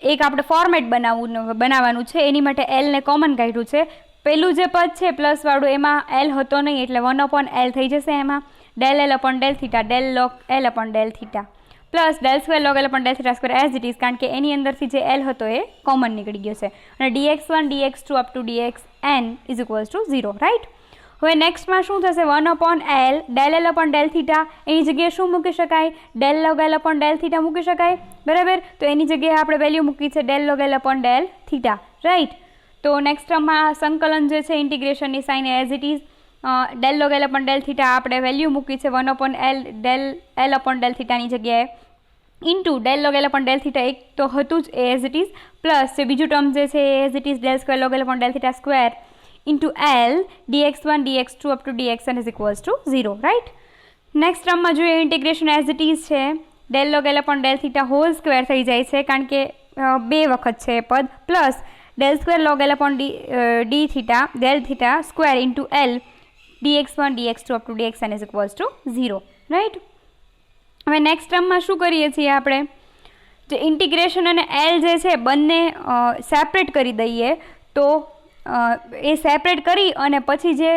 એક આપણે ફોર્મેટ બનાવવાનું છે એની માટે એલને કોમન કાઢ્યું છે. પેલું જે પદ છે પ્લસવાળું એમાં એલ હતો નહીં એટલે 1 અપોન એલ થઈ જશે. એમાં del L upon del theta del log L upon del theta plus del square log L upon del theta square as it is, કારણ કે એની અંદરથી જે એલ હતો એ કોમન નીકળી ગયો છે. અને dx1 dx2 up to dxn is equals to 0, right. હવે નેક્સ્ટમાં શું થશે, 1 upon L del L upon del theta એની જગ્યાએ શું મૂકી શકાય, del log L upon del theta મૂકી શકાય, બરાબર. તો એની જગ્યાએ આપણે વેલ્યુ મૂકી છે del log L upon del theta, right. તો નેક્સ્ટ ટર્મમાં સંકલન જે છે ઇન્ટિગ્રેશનની sign as it is del log L upon del theta આપણે વેલ્યુ મૂકી છે 1 upon L del L upon del થીટાની જગ્યાએ into del log L upon del theta એક તો હતું જ એઝ ઇટ ઇઝ, પ્લસ જે બીજું ટર્મ જે છે as it is del square log L upon del theta square into L dx1 dx2 up to dxn is equals to 0, right. Next ટર્મમાં જોઈએ ઇન્ટિગ્રેશન એઝ ઇટ ઇઝ છે. Del log L upon del theta whole square થઈ જાય છે કારણ કે બે વખત છે એ પદ, plus del square log L upon D theta del theta square into L dx1 dx2 up to dxn is equals to 0, right. હવે નેક્સ્ટ ટર્મમાં શું કરીએ છીએ આપણે, જે ઇન્ટિગ્રેશન અને એલ જે છે બંને સેપરેટ કરી દઈએ. તો એ સેપરેટ કરી અને પછી જે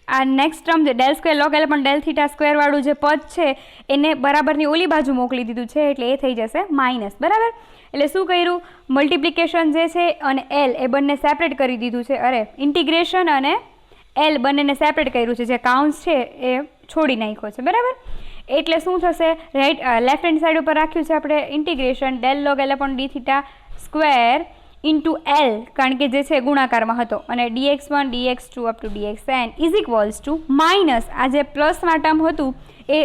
આ નેક્સ્ટ ટર્મ જે del square log L upon del theta સ્ક્વેરવાળું જે પદ છે એને બરાબરની ઓલી બાજુ મોકલી દીધું છે એટલે એ થઈ જશે માઇનસ, બરાબર. એટલે શું કર્યું, મલ્ટિપ્લિકેશન જે છે અને એલ એ બંને સેપરેટ કરી દીધું છે. અરે ઇન્ટિગ્રેશન અને એલ બંનેને સેપરેટ કર્યું છે, જે કાઉન્સ છે એ છોડી નાખ્યો છે, બરાબર. એટલે શું થશે, રાઈટ લેફ્ટ હેન્ડ સાઈડ ઉપર રાખ્યું છે આપણે integration del log L upon D theta square into L, કારણ કે જે છે ગુણાકારમાં હતો, અને dx1 dx2 up to dxn is equals to minus આ જે પ્લસમાં ટર્મ હતું એ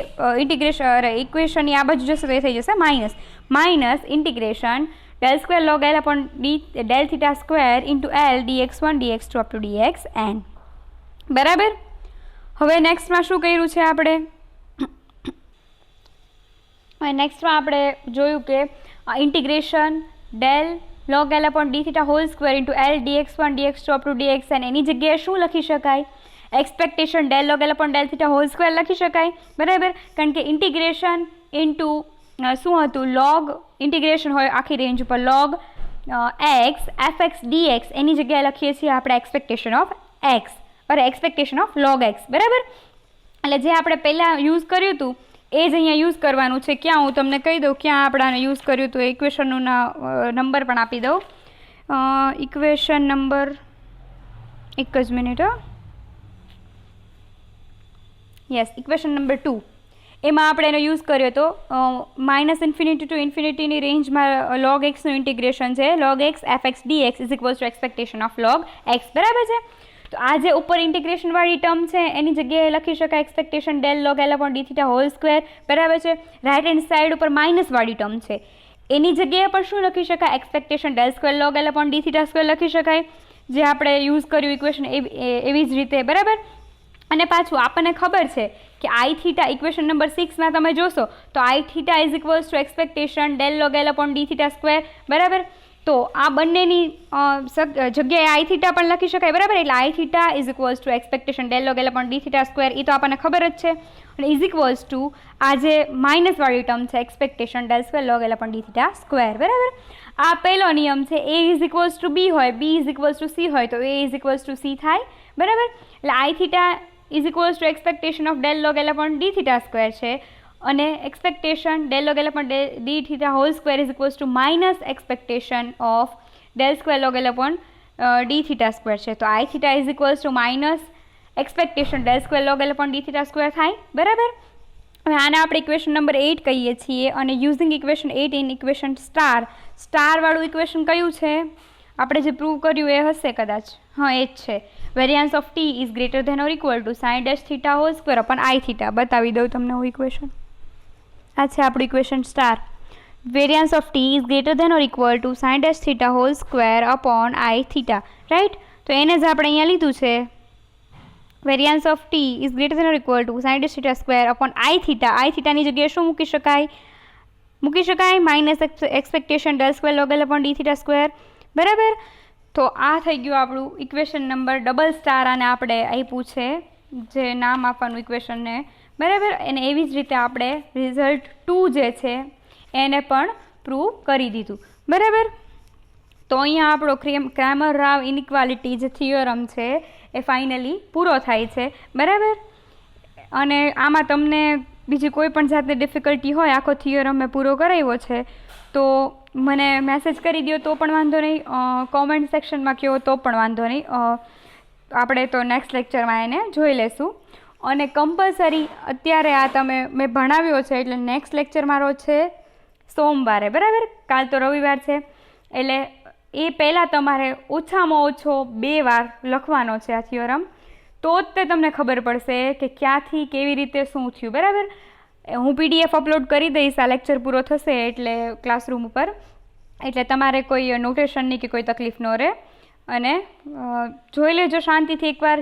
ઇક્વેશનની આ બાજુ જશે તો એ થઈ જશે minus integration del square log L upon del theta square into L dx1 dx2 up to dxn, બરાબર. હવે નેક્સ્ટમાં શું કર્યું છે આપણે, નેક્સ્ટમાં આપણે જોયું કે integration del log L upon D theta whole square into L dx1 dx2 up to dxn એની જગ્યાએ શું લખી શકાય, expectation del log L upon del theta whole square લખી શકાય, બરાબર. કારણ કે ઇન્ટિગ્રેશન ઇન્ટુ શું હતું, લોગ ઇન્ટિગ્રેશન હોય આખી રેન્જ ઉપર લોગ એક્સ fx dx એની જગ્યાએ લખીએ છીએ આપણે expectation of X expectation of log x, બરાબર. એટલે જે આપણે પહેલાં યુઝ કર્યું હતું એ જ અહીંયા યુઝ કરવાનું છે. ક્યાં હું તમને કહી દઉં ક્યાં આપણે આને યુઝ કર્યું હતું, ઇક્વેશનનું નંબર પણ આપી દઉં. ઇક્વેશન નંબર એક જ મિનિટ, યસ ઇક્વેશન નંબર 2 એમાં આપણે એનો યુઝ કર્યો હતો. માઇનસ ઇન્ફિનિટી ટુ ઇન્ફિનિટીની રેન્જમાં લોગ એક્સનું ઇન્ટિગ્રેશન છે, log x fx dx is equals to expectation of log x, બરાબર છે. તો આ જે ઉપર ઇન્ટિગ્રેશનવાળી ટર્મ છે એની જગ્યાએ લખી શકાય expectation del log L upon D theta whole square, બરાબર છે. રાઇટ હેન્ડ સાઇડ ઉપર માઇનસવાળી ટર્મ છે એની જગ્યાએ પણ શું લખી શકાય expectation del square log L upon D theta square લખી શકાય, જે આપણે યુઝ કર્યું ઇક્વેશન એવી જ રીતે, બરાબર. અને પાછું આપણને ખબર છે કે આઈ થીટા ઇક્વેશન નંબર 6માં તમે જોશો તો I theta is equals to expectation del log L upon D theta square, બરાબર. તો આ બંનેની જગ્યાએ આઈ થીટા પણ લખી શકાય, બરાબર. એટલે I theta is equals to expectation del log L upon D theta square, એ તો આપણને ખબર જ છે. અને ઇઝ ઇક્વલ્સ ટુ આ જે માઇનસવાળી ટર્મ છે expectation del square log L upon D theta square, બરાબર. આ પહેલો નિયમ છે, A is equals to B હોય, B is equals to C હોય તો A is equals to C થાય, બરાબર. એટલે I theta is equals to expectation of del log L upon D theta square છે, અને expectation del log L upon D theta whole square is equals to minus expectation of del square log L upon D theta square છે. તો I theta is equals to minus expectation del square log L upon D theta square થાય, બરાબર. હવે આને આપણે equation number 8 કહીએ છીએ, અને યુઝિંગ ઇક્વેશન 8 ઇન ઇક્વેશન સ્ટારવાળું ઇક્વેશન કયું છે આપણે જે પ્રૂવ કર્યું એ હશે કદાચ, હા એ જ છે. Variance of T is greater than or equal to sign dash theta whole square upon I theta. બતાવી દઉં તમને હું ઇક્વેશન, આ છે આપણું equation star. Variance of T is greater than or equal to sign dash theta whole square upon I theta, right. તો એને જ આપણે અહીંયા લીધું છે. Variance of T is greater than or equal to sign dash theta square upon I theta. આઈ થીટાની જગ્યાએ શું મૂકી શકાય minus expectation del square log L upon D theta square, બરાબર. તો આ થઈ ગયું આપણું ઇક્વેશન નંબર ડબલ સ્ટાર, આને આપણે આપ્યું છે જે નામ આપવાનું ઇક્વેશનને, બરાબર. અને એવી જ રીતે આપણે રિઝલ્ટ 2 જે છે એને પણ પ્રૂવ કરી દીધું, બરાબર. તો અહીંયા આપણો ક્રેમર રાવ ઇનઇક્વાલિટી જે થિયોરમ છે એ ફાઇનલી પૂરો થાય છે, બરાબર. અને આમાં તમને બીજી કોઈ પણ જાતની ડિફિકલ્ટી હોય, આખો થિયોરમ મેં પૂરો કરાવ્યો છે તો મને મેસેજ કરી દો તો પણ વાંધો નહીં, કોમેન્ટ સેક્શનમાં કહો તો પણ વાંધો નહીં. આપણે તો નેક્સ્ટ લેક્ચરમાં એને જોઈ લેશું. અને કમ્પલસરી અત્યારે આ મેં ભણાવ્યો છે એટલે નેક્સ્ટ લેક્ચર મારો છે સોમવારે, બરાબર. કાલ તો રવિવાર છે એટલે એ પહેલાં તમારે ઓછામાં ઓછો 2 વાર લખવાનો છે આ થિયોરમ, તો જ તે તમને ખબર પડશે કે ક્યાંથી કેવી રીતે શું થયું, બરાબર. હું PDF અપલોડ કરી દઈશ આ લેક્ચર પૂરો થશે એટલે ક્લાસરૂમ ઉપર, એટલે તમારે કોઈ નોટેશનની કે કોઈ તકલીફ ન રહે. અને જોઈ લેજો શાંતિથી એકવાર,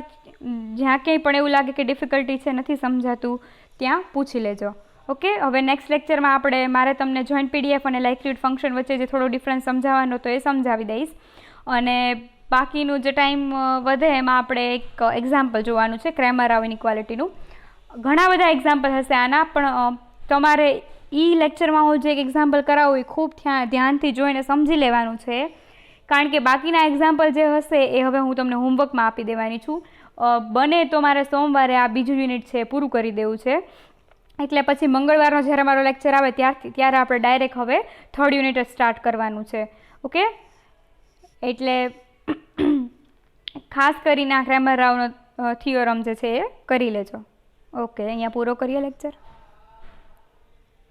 જ્યાં ક્યાંય પણ એવું લાગે કે ડિફિકલ્ટી છે નથી સમજાતું ત્યાં પૂછી લેજો, ઓકે. હવે નેક્સ્ટ લેક્ચરમાં મારે તમને જોઈન્ટ PDF અને લાઇકલીહુડ ફંક્શન વચ્ચે જે થોડો ડિફરન્સ સમજાવવાનો તો એ સમજાવી દઈશ. અને બાકીનું જે ટાઈમ વધે એમાં આપણે એક એક્ઝામ્પલ જોવાનું છે ક્રેમર રાવ ઇનઇક્વાલિટીનું. ઘણા બધા એક્ઝામ્પલ હશે આના, પણ તમારે લેક્ચરમાં હું જે એક એક્ઝામ્પલ કરાવું એ ખૂબ ધ્યાનથી જોઈને સમજી લેવાનું છે, કારણ કે બાકીના એક્ઝામ્પલ જે હશે એ હવે હું તમને હોમવર્કમાં આપી દેવાની છું. બને તો મારે સોમવારે આ બીજું યુનિટ છે પૂરું કરી દેવું છે, એટલે પછી મંગળવારનો જ્યારે મારો લેક્ચર આવે ત્યારે આપણે ડાયરેક્ટ હવે 3rd યુનિટ સ્ટાર્ટ કરવાનું છે, ઓકે. એટલે ખાસ કરીને આ ક્રેમર રાવનો થિયોરમ જે છે એ કરી લેજો, ઓકે. અહીંયા પૂરો કરીએ લેક્ચર.